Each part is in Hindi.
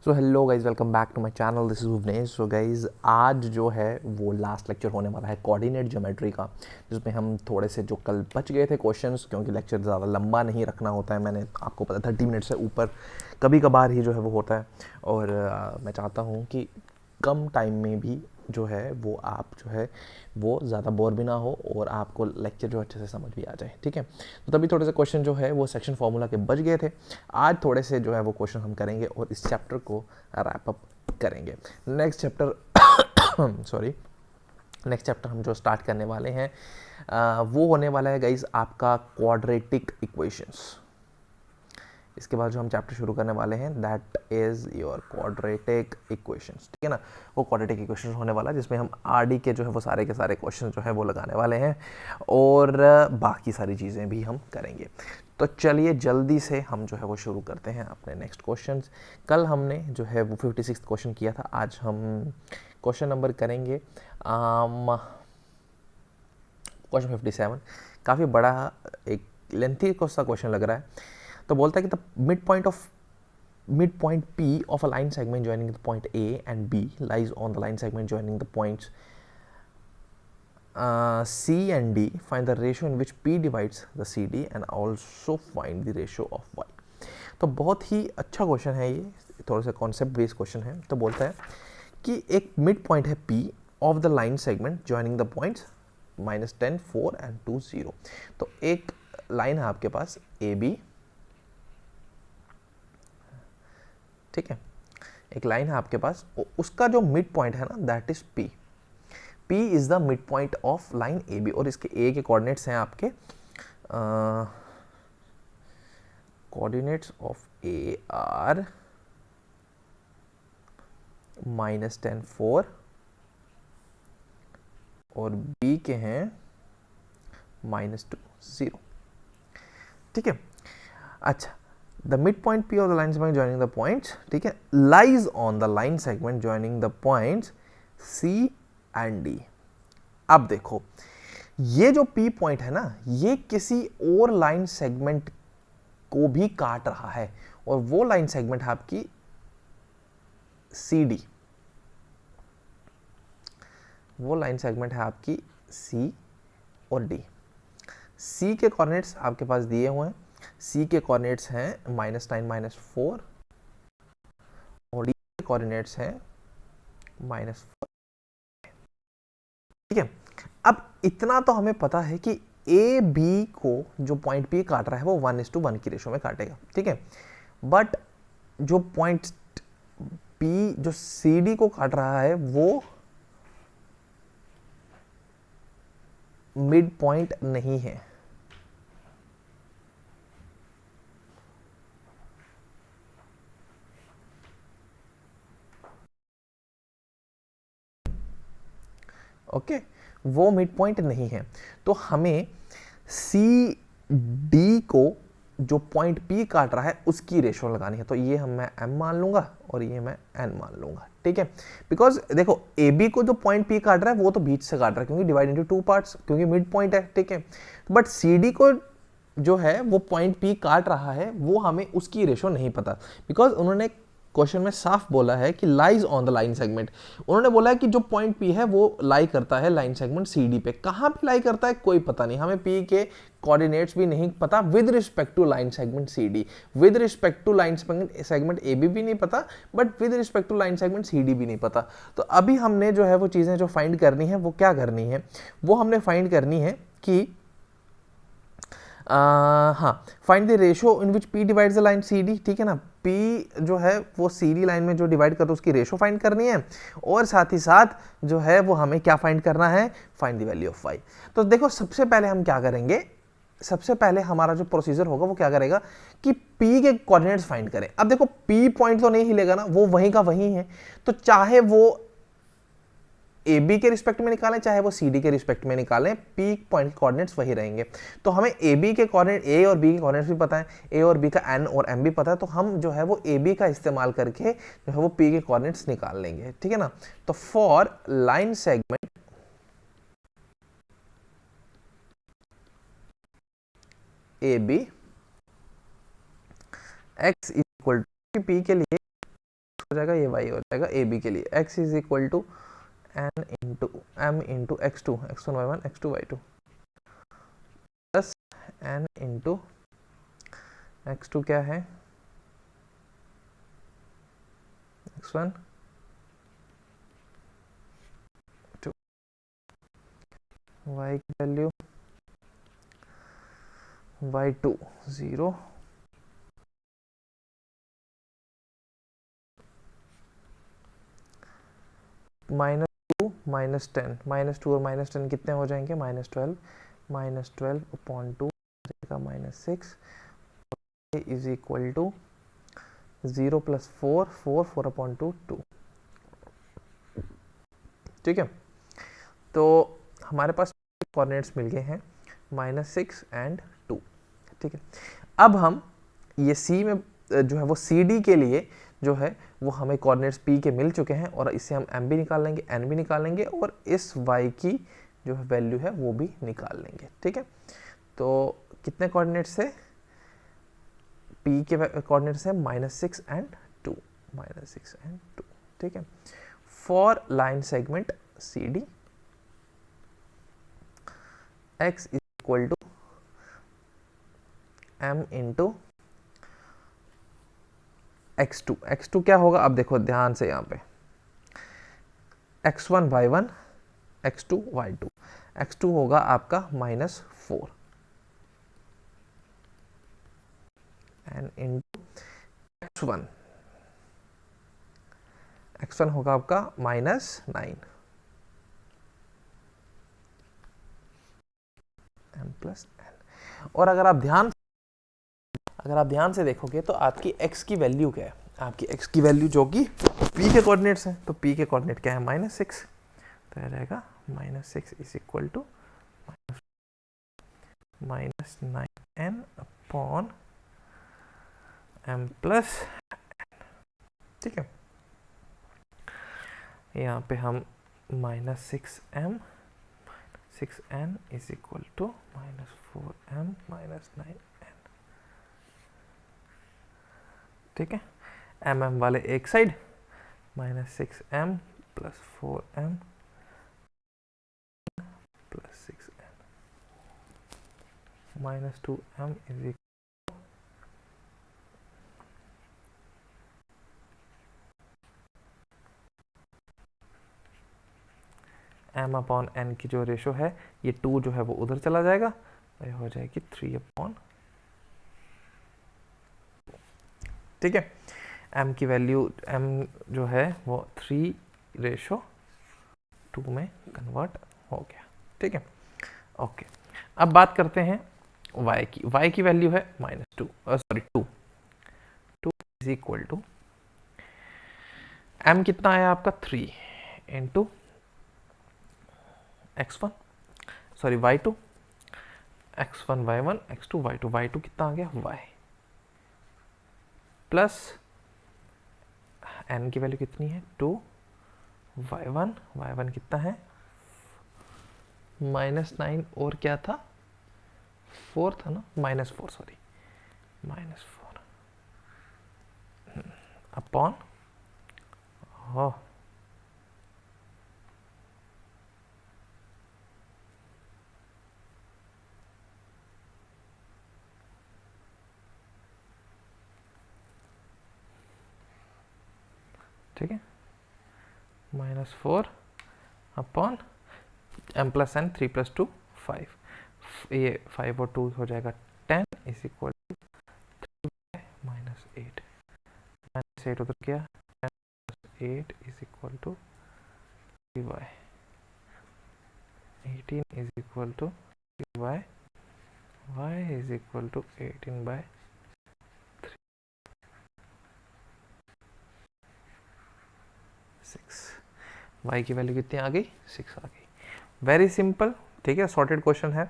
So hello guys, welcome back to my channel. This is Bhuvnesh. So guys, आज जो है वो लास्ट लेक्चर होने वाला है कोऑर्डिनेट ज्योमेट्री का, जिसमें हम थोड़े से जो कल बच गए थे क्वेश्चंस, क्योंकि लेक्चर ज़्यादा लंबा नहीं रखना होता है। मैंने आपको पता 30 मिनट से ऊपर कभी कभार ही जो है वो होता है, और मैं चाहता हूँ कि कम टाइम में भी जो है वो आप जो है वो ज़्यादा बोर भी ना हो और आपको लेक्चर जो अच्छे से समझ भी आ जाए। ठीक है, तो तभी थोड़े से क्वेश्चन जो है वो सेक्शन फार्मूला के बच गए थे। आज थोड़े से जो है वो क्वेश्चन हम करेंगे और इस चैप्टर को रैप अप करेंगे। Next chapter sorry next chapter हम जो स्टार्ट करने वाले हैं वो होने वाला है गाइज आपका क्वाड्रेटिक इक्वेशंस। इसके बाद जो हम चैप्टर शुरू करने वाले हैं that is your quadratic equations. ठीक है ना, वो क्वाड्रेटिक इक्वेशंस होने वाला है जिसमें हम आरडी के जो है वो सारे के सारे क्वेश्चंस जो है वो लगाने वाले हैं, और बाकी सारी चीज़ें भी हम करेंगे। तो चलिए जल्दी से हम जो है वो शुरू करते हैं अपने नेक्स्ट क्वेश्चंस। कल हमने जो है वो 56 क्वेश्चन किया था, आज हम क्वेश्चन नंबर करेंगे क्वेश्चन 57। काफ़ी बड़ा एक लेंथी सा क्वेश्चन लग रहा है। तो बोलता है कि the mid point P of a line segment joining the point A and B lies on the line segment joining the points C and D. Find the ratio in which P divides the CD and also find the ratio of Y. तो बहुत ही अच्छा क्वेश्चन है ये, थोड़ा सा कॉन्सेप्ट बेस्ड क्वेश्चन है। तो बोलता है कि एक मिड पॉइंट है P of the line segment joining the points -10, 4 and 2, 0। तो एक लाइन है आपके पास AB, ठीक है, एक लाइन है आपके पास, उसका जो मिड पॉइंट है ना that is P। P is the mid point of line AB, और इसके A के कोऑर्डिनेट्स हैं आपके कोऑर्डिनेट्स ऑफ A आर -10, 4 और B के हैं -2, 0। ठीक है, अच्छा, the mid point P of the line segment joining the points, ठीक है, lies on the line segment joining the points C and D। अब देखो, ये जो P पॉइंट है ना, ये किसी और लाइन सेगमेंट को भी काट रहा है, और वो लाइन सेगमेंट है आपकी CD। वो लाइन सेगमेंट है आपकी C और D। C के कोऑर्डिनेट्स आपके पास दिए हुए हैं। C के कोऑर्डिनेट्स हैं -9, -4, और D के कोऑर्डिनेट्स हैं -4। ठीक है, अब इतना तो हमें पता है कि ए बी को जो पॉइंट P काट रहा है वो 1:1 की रेशो में काटेगा। ठीक है, बट जो पॉइंट P जो CD को काट रहा है वो मिड पॉइंट नहीं है। ओके, वो मिड पॉइंट नहीं है। तो हमें सी डी को जो पॉइंट P काट रहा है उसकी रेशो लगानी है। तो ये मैं M मान लूंगा और ये मैं N मान लूंगा। ठीक है, बिकॉज देखो AB को जो पॉइंट P काट रहा है वो तो बीच से काट रहा है, क्योंकि डिवाइड इनटू 2 पार्ट्स, क्योंकि मिड पॉइंट है। ठीक है, बट CD को जो है वो पॉइंट P काट रहा है, वो हमें उसकी रेशो नहीं पता, बिकॉज उन्होंने क्वेश्चन में साफ बोला है कि lies on the line segment. उन्होंने बोला है कि जो पॉइंट P है वो लाई करता है लाइन सेगमेंट CD पे। कहां पे लाई करता है कोई पता नहीं, हमें P के कोऑर्डिनेट्स भी नहीं पता with respect to line segment CD, with respect to line segment AB भी नहीं पता, but with respect to line segment CD भी नहीं पता। तो अभी हमने जो है वो चीजें जो फाइंड करनी है वो क्या करनी है, वो हमने फाइंड करनी है कि हाँ, find the ratio in which P divides the line CD। ठीक है ना, P जो है वो CD लाइन में जो डिवाइड करता है उसकी रेशो फाइंड करनी है, और साथ ही साथ जो है वो हमें क्या फाइंड करना है, find the value of y। तो देखो सबसे पहले हम क्या करेंगे, सबसे पहले हमारा जो प्रोसीजर होगा वो क्या करेगा कि P के कोऑर्डिनेट्स फाइंड करें। अब देखो P पॉइंट तो नहीं हिलेगा ना, वो वहीं का वहीं है, तो चाहे वो AB के रिस्पेक्ट में निकालें चाहे वो CD के रिस्पेक्ट में निकालें, P पॉइंट के कोऑर्डिनेट्स वही रहेंगे। तो हमें AB के कोऑर्डिनेट A और B के कोऑर्डिनेट्स भी पता है, A और B का N और M भी पता है, तो हम जो है वो AB का इस्तेमाल करके जो है वो P के कोऑर्डिनेट्स निकाल लेंगे। ठीक है ना, तो for line segment AB x equal to P के लिए जाएगा, ये y हो जाएगा ए बी के लिए। x is equal to n into m into x2 x1 y1 x2 y2 plus n into x2 क्या है x1 2, y की वैल्यू y2 0 -2 -10 -2 और -10 कितने हो जाएंगे -12 upon 2 -6 is equal to 0 + 4 upon 2 2। ठीक है, तो हमारे पास कोऑर्डिनेट्स मिल गए हैं -6 एंड 2। ठीक है, अब हम ये सी में जो है वो सी डी के लिए जो है वो हमें कोऑर्डिनेट्स पी के मिल चुके हैं और इससे हम एम भी निकाल लेंगे, एन भी निकाल लेंगे और इस वाई की जो है वैल्यू है वो भी निकाल लेंगे। ठीक है, तो कितने कोऑर्डिनेट्स है, पी के कोऑर्डिनेट्स है -6 एंड 2 -6 एंड 2। ठीक है, for line segment C D x is equal to m into x2 क्या होगा, अब देखो ध्यान से यहाँ पे x1 y1 x2 y2, x2 होगा आपका -4 एंड इंटू x1 होगा आपका -9 m प्लस n। और अगर आप ध्यान से देखोगे तो आपकी x की वैल्यू क्या है, आपकी x की वैल्यू जो कि p के कोऑर्डिनेट्स हैं, तो p के कोऑर्डिनेट क्या है -6, तो आ जाएगा -6 is equal to -9n upon m plus. ठीक है, यहाँ पे हम -6n is equal to -4m -9n। ठीक है, mm वाले एक side -6m plus 4m plus 6n -2m is equal m upon n की जो रेशो है ये 2 जो है वो उधर चला जाएगा, ये हो जाएगी 3/। ठीक है, m की वैल्यू m जो है वो 3/2 में कन्वर्ट हो गया। ठीक है, ओके, अब बात करते हैं y की। y की वैल्यू है -2 इज इक्वल टू m कितना आया आपका 3 into x1 y2 x1 y1 x2 y2 y2 कितना आ गया y प्लस n की वैल्यू कितनी है 2 y1 कितना है -9 और क्या था 4 था ना -4 अपॉन ठीक है -4 अपॉन m प्लस n 3 + 2 5, ये 5 और 2 हो जाएगा 10 इज इक्वल टू 3y -8 उधर क्या 8 is equal to 3y 18 is equal to 3y y is equal to 18/3। y की वैल्यू कितनी आ गई 6 आ गई। Very simple. ठीक है, सॉर्टेड क्वेश्चन है,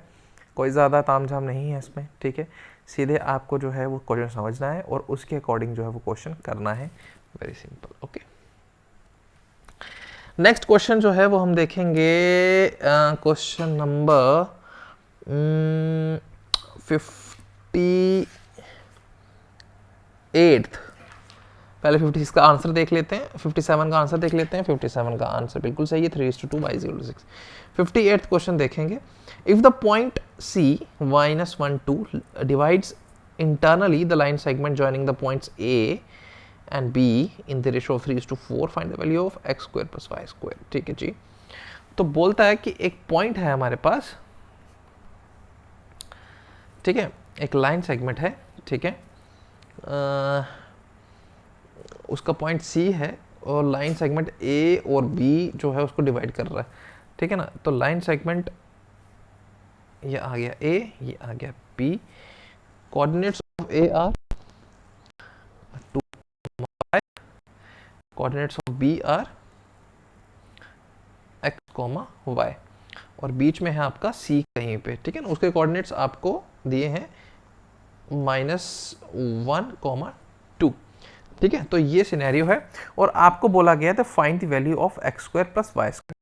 कोई ज़्यादा तामझाम नहीं है इसमें। ठीक है, सीधे आपको जो है वो क्वेश्चन समझना है और उसके अकॉर्डिंग जो है वो क्वेश्चन करना है। Very simple. Okay, next question जो है वो हम देखेंगे क्वेश्चन नंबर 58। पहले 56 का आंसर देख लेते हैं, 57 का आंसर देख लेते हैं। 57 का आंसर बिल्कुल सही है, 3:2 y = 6। 58th क्वेश्चन देखेंगे। If the point C -1 2 divides internally the line segment joining the points A and B in the ratio of 3:4, find the value of x square plus y square। ठीक है जी। तो बोलता है कि एक पॉइंट है हमारे पास, ठीक है, एक लाइन सेगमेंट है, ठीक है, उसका पॉइंट C है और लाइन सेगमेंट A और B जो है उसको डिवाइड कर रहा है, ठीक है ना। तो लाइन सेगमेंट ये आ गया A, ये आ गया B। Coordinates of A are 2, coordinates of B are x, y, और बीच में है आपका C कहीं पे, ठीक है ना। उसके कोऑर्डिनेट्स आपको दिए हैं -1, 2, ठीक है। तो ये सिनेरियो है और आपको बोला गया था find the value of x square plus y square.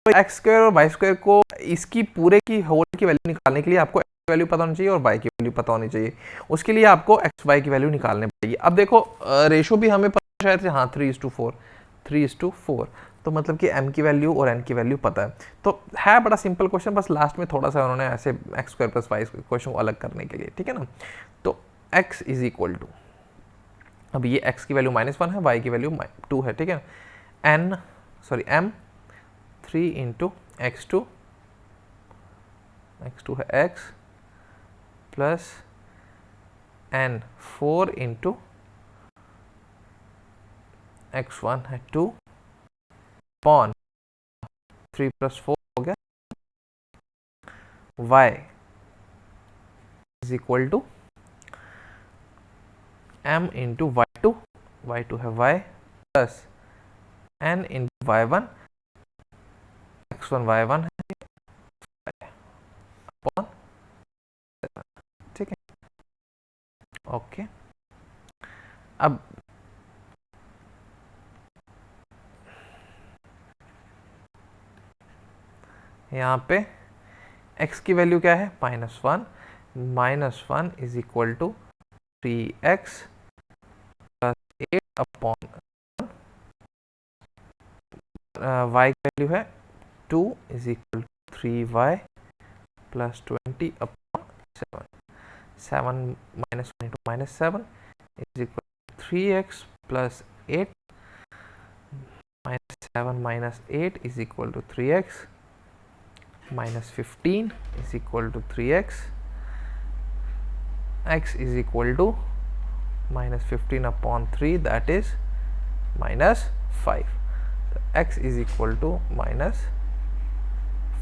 तो x स्क्वायर और y स्क्वायर को इसकी पूरे की होल की वैल्यू निकालने के लिए आपको x की वैल्यू पता होनी चाहिए और y की वैल्यू पता होनी चाहिए। उसके लिए आपको x y की वैल्यू निकालनी पड़ेगी। अब देखो रेशो भी हमें पता शायद से, हाँ 3:4, तो मतलब कि m की वैल्यू और n की वैल्यू पता है। तो है बड़ा सिंपल क्वेश्चन, बस लास्ट में थोड़ा सा उन्होंने ऐसे x square plus y question को अलग करने के लिए, ठीक है ना। तो x = अब ये x की वैल्यू -1 है, y की वैल्यू 2 है, ठीक है। m 3 × x2 है x प्लस n 4 × x1 है 2 अपॉन 3 + 4 हो गया। y = m × y2 है y plus n × y1, x1 y1 है अपॉन, ठीक है, ओके। अब यहाँ पे x की वैल्यू क्या है, -1 = 3x प्लस 8 अपॉन y की वैल्यू है 2 = 3y plus 20 upon 7। 7 -1 × -7 = 3x plus 8 -7 - 8 = 3x -15 = 3x, x = -15 upon 3, that is -5। तो x =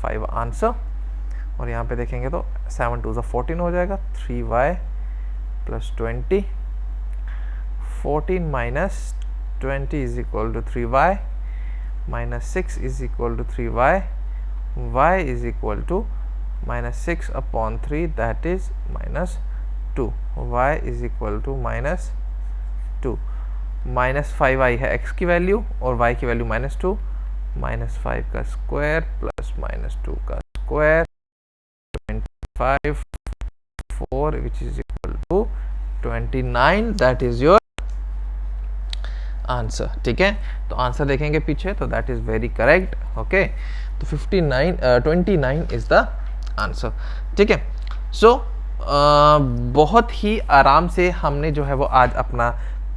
-5 आंसर। और यहाँ पे देखेंगे तो 7 2 14 हो जाएगा, 3y plus 20, 14 - 20 = 3y, -6 = 3y, y = -6 upon 3, that is -2, y = -2। -5i है x की वैल्यू और y की वैल्यू -2, -5 का स्क्वायर प्लस -2 का square 25 4 which is equal to 29, that is your answer, ठीक है। तो आंसर देखेंगे पीछे तो that is very correct, okay. तो 29 इज द आंसर, ठीक है। सो बहुत ही आराम से हमने जो है वो आज अपना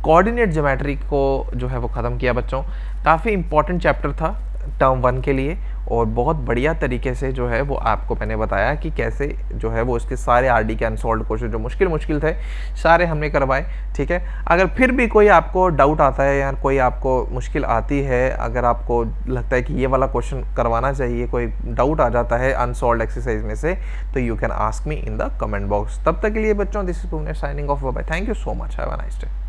कोऑर्डिनेट ज्योमेट्री को जो है वो ख़त्म किया बच्चों। काफ़ी इंपॉर्टेंट चैप्टर था टर्म 1 के लिए और बहुत बढ़िया तरीके से जो है वो आपको मैंने बताया कि कैसे जो है वो इसके सारे आरडी के अनसॉल्व्ड क्वेश्चन जो मुश्किल थे सारे हमने करवाए, ठीक है। अगर फिर भी कोई आपको डाउट आता है या कोई आपको मुश्किल आती है, अगर आपको लगता है कि ये वाला क्वेश्चन करवाना चाहिए, कोई डाउट आ जाता है अनसॉल्व्ड एक्सरसाइज में से, तो you can ask me in the comment box. तब तक के लिए बच्चों, this is Bhuvnesh signing off, bye, thank you so much, have a nice day.